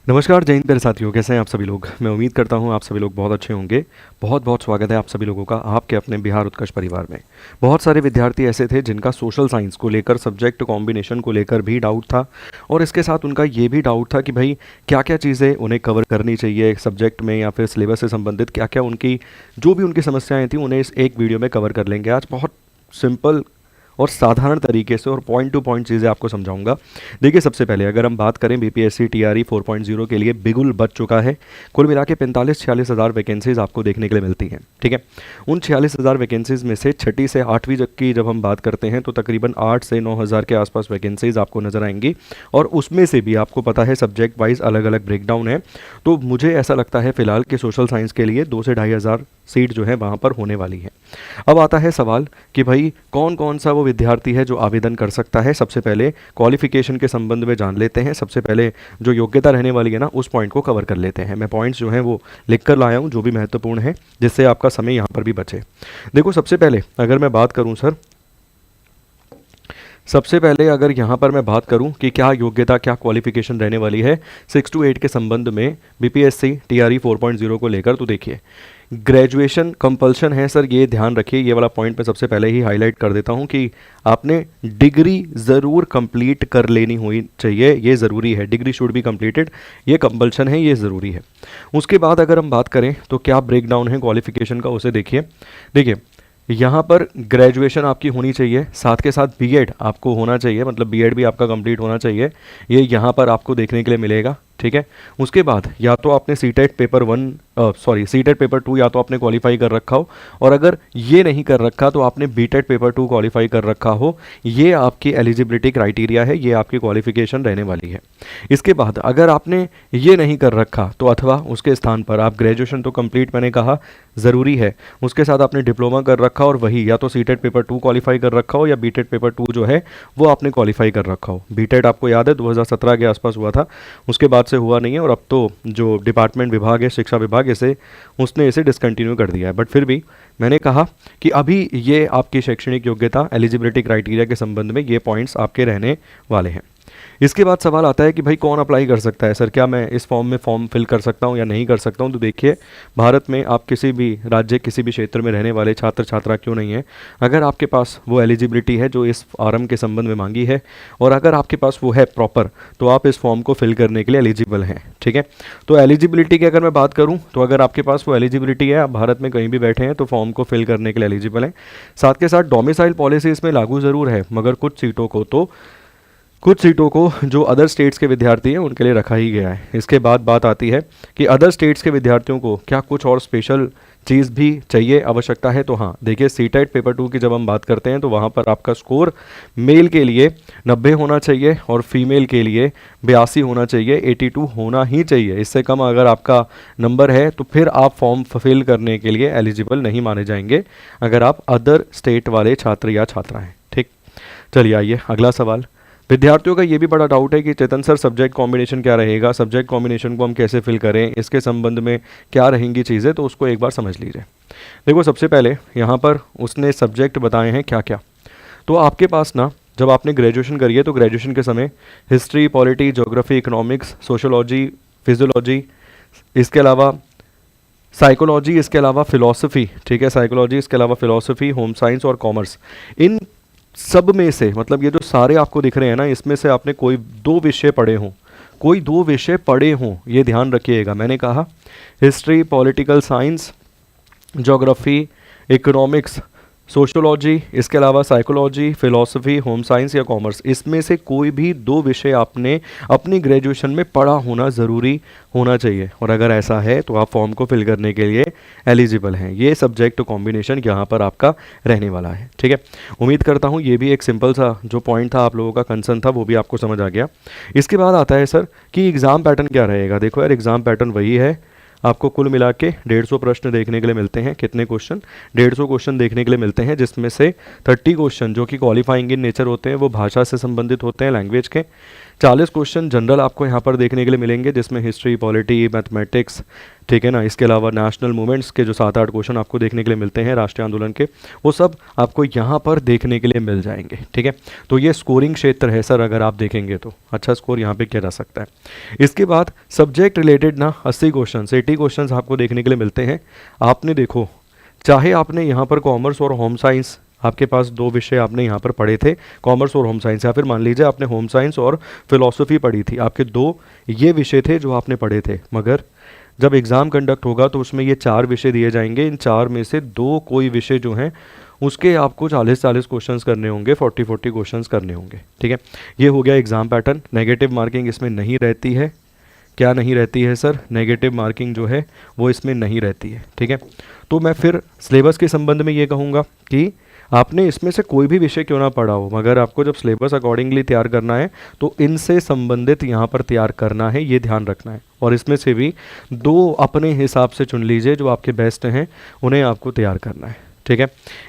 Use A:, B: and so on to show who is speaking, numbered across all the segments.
A: नमस्कार जय हिंद प्यारे साथियों, कैसे हैं आप सभी लोग। मैं उम्मीद करता हूं आप सभी लोग बहुत अच्छे होंगे। बहुत बहुत स्वागत है आप सभी लोगों का आपके अपने बिहार उत्कर्ष परिवार में। बहुत सारे विद्यार्थी ऐसे थे जिनका सोशल साइंस को लेकर, सब्जेक्ट कॉम्बिनेशन को लेकर भी डाउट था, और इसके साथ उनका ये भी डाउट था कि भाई क्या क्या चीज़ें उन्हें कवर करनी चाहिए सब्जेक्ट में, या फिर सिलेबस से संबंधित क्या क्या उनकी जो भी उनकी समस्याएँ थी उन्हें इस एक वीडियो में कवर कर लेंगे। आज बहुत सिंपल और साधारण तरीके से और पॉइंट टू पॉइंट चीज़ें आपको समझाऊंगा। देखिए, सबसे पहले अगर हम बात करें बीपीएससी टीआरई 4.0 के लिए बिगुल बच चुका है। कुल मिला के 45-46 हज़ार वैकेंसीज आपको देखने के लिए मिलती हैं। ठीक है, उन 46 हज़ार वैकेंसीज में से छठी से आठवीं तक की जब हम बात करते हैं तो तकरीबन 8 से 9 हज़ार के आसपास वैकेंसीज आपको नजर आएंगी, और उसमें से भी आपको पता है सब्जेक्ट वाइज अलग अलग ब्रेकडाउन है। तो मुझे ऐसा लगता है फिलहाल कि सोशल साइंस के लिए 2 से 2.5 हज़ार सीट जो है वहाँ पर होने वाली है। अब आता है सवाल कि भाई कौन कौन सा वो विद्यार्थी है जो आवेदन कर सकता है। सबसे पहले क्वालिफिकेशन के संबंध में जान लेते हैं। सबसे पहले जो योग्यता रहने वाली है ना, उस पॉइंट को कवर कर लेते हैं। मैं पॉइंट्स जो हैं वो लिख कर लाया हूँ जो भी महत्वपूर्ण है, जिससे आपका समय यहाँ पर भी बचे। देखो, सबसे पहले अगर मैं बात करूँ सर, सबसे पहले अगर यहाँ पर मैं बात करूँ कि क्या योग्यता, क्या क्वालिफिकेशन रहने वाली है 6 to 8 के संबंध में बीपीएससी टीआरई 4.0 को लेकर, तो देखिए ग्रेजुएशन कंपल्शन है सर, ये ध्यान रखिए। ये वाला पॉइंट मैं सबसे पहले ही हाईलाइट कर देता हूँ कि आपने डिग्री ज़रूर कंप्लीट कर लेनी हुई चाहिए, ये ज़रूरी है। डिग्री शुड बी कंप्लीटेड, ये कंपल्शन है, ये ज़रूरी है। उसके बाद अगर हम बात करें तो क्या ब्रेकडाउन है क्वालिफिकेशन का, उसे देखिए। देखिए, यहाँ पर ग्रेजुएशन आपकी होनी चाहिए, साथ के साथ बीएड आपको होना चाहिए, मतलब बीएड भी आपका कंप्लीट होना चाहिए। ये यहाँ पर आपको देखने के लिए मिलेगा। ठीक है, उसके बाद या तो आपने सीटेट पेपर 1 सीटेट पेपर 2 या तो आपने क्वालिफाई कर रखा हो, और अगर ये नहीं कर रखा तो आपने बीटेट पेपर 2 क्वालिफाई कर रखा हो। ये आपकी एलिजिबिलिटी क्राइटेरिया है, ये आपकी क्वालिफिकेशन रहने वाली है। इसके बाद अगर आपने ये नहीं कर रखा तो अथवा उसके स्थान पर आप ग्रेजुएशन तो कंप्लीट मैंने कहा ज़रूरी है, उसके साथ आपने डिप्लोमा कर रखा और वही या तो सीटेट पेपर 2 क्वालिफाई कर रखा हो या बीटेट पेपर 2 जो है वो आपने क्वालिफाई कर रखा हो। बीटेट आपको याद है 2017 के आसपास हुआ था, उसके बाद से हुआ नहीं है, और अब तो जो डिपार्टमेंट विभाग है, शिक्षा विभाग, उसने इसे डिसकंटिन्यू कर दिया है। बट फिर भी मैंने कहा कि अभी ये आपकी शैक्षणिक योग्यता एलिजिबिलिटी क्राइटेरिया के संबंध में ये पॉइंट्स आपके रहने वाले हैं। इसके बाद सवाल आता है कि भाई कौन अप्लाई कर सकता है सर, क्या मैं इस फॉर्म में फॉर्म फिल कर सकता हूँ या नहीं कर सकता हूँ। तो देखिए, भारत में आप किसी भी राज्य, किसी भी क्षेत्र में रहने वाले छात्र छात्रा क्यों नहीं है, अगर आपके पास वो एलिजिबिलिटी है जो इस फॉर्म के संबंध में मांगी है, और अगर आपके पास वो है प्रॉपर, तो आप इस फॉर्म को फिल करने के लिए एलिजिबल हैं। ठीक है, तो एलिजिबिलिटी की अगर मैं बात करूँ तो अगर आपके पास वो एलिजिबिलिटी है, आप भारत में कहीं भी बैठे हैं, तो फॉर्म को फिल करने के लिए एलिजिबल हैं। साथ के साथ डोमिसाइल पॉलिसी इसमें लागू ज़रूर है, मगर कुछ सीटों को जो अदर स्टेट्स के विद्यार्थी हैं उनके लिए रखा ही गया है। इसके बाद बात आती है कि अदर स्टेट्स के विद्यार्थियों को क्या कुछ और स्पेशल चीज़ भी चाहिए, आवश्यकता है। तो हाँ, देखिए सीटेट पेपर 2 की जब हम बात करते हैं तो वहाँ पर आपका स्कोर मेल के लिए 90 होना चाहिए और फीमेल के लिए 82 होना चाहिए, 82 होना ही चाहिए। इससे कम अगर आपका नंबर है तो फिर आप फॉर्म फिल करने के लिए एलिजिबल नहीं माने जाएंगे, अगर आप अदर स्टेट वाले छात्र या छात्रा हैं। ठीक, चलिए आइए अगला सवाल। विद्यार्थियों का ये भी बड़ा डाउट है कि चेतन सर सब्जेक्ट कॉम्बिनेशन क्या रहेगा, सब्जेक्ट कॉम्बिनेशन को हम कैसे फिल करें, इसके संबंध में क्या रहेंगी चीज़ें, तो उसको एक बार समझ लीजिए। देखो, सबसे पहले यहाँ पर उसने सब्जेक्ट बताए हैं क्या क्या। तो आपके पास ना, जब आपने ग्रेजुएशन करी है तो ग्रेजुएशन के समय history, polity, geography, economics, sociology, physiology, इसके अलावा साइकोलॉजी, इसके अलावा फिलॉसफी, ठीक है, साइकोलॉजी, इसके अलावा फिलॉसफी, होम साइंस और कॉमर्स, इन सब में से, मतलब ये जो सारे आपको दिख रहे हैं ना, इसमें से आपने कोई 2 विषय पढ़े हों, कोई 2 विषय पढ़े हों, ये ध्यान रखिएगा। मैंने कहा history, political science, geography, economics, sociology, इसके अलावा साइकोलॉजी, फिलॉसफी, होम साइंस या कॉमर्स, इसमें से कोई भी 2 विषय आपने अपनी ग्रेजुएशन में पढ़ा होना ज़रूरी होना चाहिए, और अगर ऐसा है तो आप फॉर्म को फिल करने के लिए एलिजिबल हैं। ये सब्जेक्ट कॉम्बिनेशन यहाँ पर आपका रहने वाला है। ठीक है, उम्मीद करता हूँ ये भी एक सिंपल सा जो पॉइंट था, आप लोगों का कंसर्न था, वो भी आपको समझ आ गया। इसके बाद आता है सर कि एग्ज़ाम पैटर्न क्या रहेगा। देखो यार, एग्ज़ाम पैटर्न वही है, आपको कुल मिला के 150 प्रश्न देखने के लिए मिलते हैं। कितने क्वेश्चन? 150 क्वेश्चन देखने के लिए मिलते हैं, जिसमें से 30 क्वेश्चन जो कि क्वालिफाइंग इन नेचर होते हैं, वो भाषा से संबंधित होते हैं, लैंग्वेज के। 40 क्वेश्चन जनरल आपको यहाँ पर देखने के लिए मिलेंगे, जिसमें हिस्ट्री, पॉलिटी, मैथमेटिक्स, ठीक है ना, इसके अलावा नेशनल मूवमेंट्स के जो 7-8 क्वेश्चन आपको देखने के लिए मिलते हैं, राष्ट्रीय आंदोलन के, वो सब आपको यहाँ पर देखने के लिए मिल जाएंगे, ठीक है। तो ये स्कोरिंग क्षेत्र है सर, अगर आप देखेंगे तो अच्छा स्कोर यहाँ पे किया जा सकता है। इसके बाद सब्जेक्ट रिलेटेड ना 80 क्वेश्चन 80 क्वेश्चन आपको देखने के लिए मिलते हैं। आपने देखो, चाहे आपने यहाँ पर कॉमर्स और होम साइंस, आपके पास 2 विषय आपने यहाँ पर पढ़े थे, कॉमर्स और होम साइंस, या फिर मान लीजिए आपने होम साइंस और फिलॉसफी पढ़ी थी, आपके 2 ये विषय थे जो आपने पढ़े थे, मगर जब एग्ज़ाम कंडक्ट होगा तो उसमें ये 4 विषय दिए जाएंगे। इन 4 में से 2 कोई विषय जो हैं उसके आपको 40-40 क्वेश्चंस करने होंगे, 40-40 क्वेश्चंस करने होंगे, ठीक है। ये हो गया एग्ज़ाम पैटर्न। नेगेटिव मार्किंग इसमें नहीं रहती है। क्या नहीं रहती है सर? नेगेटिव मार्किंग जो है वो इसमें नहीं रहती है, ठीक है। तो मैं फिर सिलेबस के संबंध में ये कहूँगा कि आपने इसमें से कोई भी विषय क्यों ना पढ़ा हो, मगर आपको जब सिलेबस अकॉर्डिंगली तैयार करना है तो इनसे संबंधित यहाँ पर तैयार करना है, ये ध्यान रखना है। और इसमें से भी 2 अपने हिसाब से चुन लीजिए जो आपके बेस्ट हैं, उन्हें आपको तैयार करना है, ठीक है।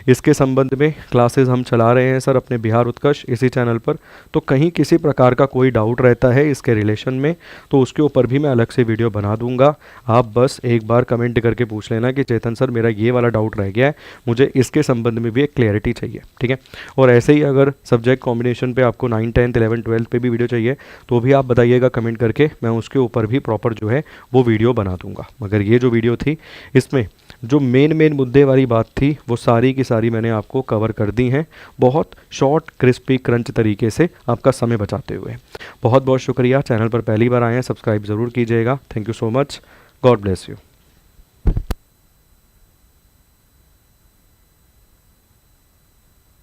A: इसके संबंध में क्लासेस हम चला रहे हैं सर अपने बिहार उत्कर्ष इसी चैनल पर, तो कहीं किसी प्रकार का कोई डाउट रहता है इसके रिलेशन में तो उसके ऊपर भी मैं अलग से वीडियो बना दूंगा। आप बस एक बार कमेंट करके पूछ लेना कि चेतन सर मेरा ये वाला डाउट रह गया है, मुझे इसके संबंध में भी एक क्लैरिटी चाहिए, ठीक है। और ऐसे ही अगर सब्जेक्ट कॉम्बिनेशन पर आपको 9, 10, 11, 12 पे भी वीडियो चाहिए तो भी आप बताइएगा कमेंट करके, मैं उसके ऊपर भी प्रॉपर जो है वो वीडियो बना दूंगा। मगर ये जो वीडियो थी इसमें जो मेन मुद्दे वाली बात थी वो सारी की सारी मैंने आपको कवर कर दी हैं, बहुत शॉर्ट क्रिस्पी क्रंच तरीके से, आपका समय बचाते हुए। बहुत बहुत शुक्रिया। चैनल पर पहली बार आए हैं, सब्सक्राइब ज़रूर कीजिएगा। Thank you so much. God bless you.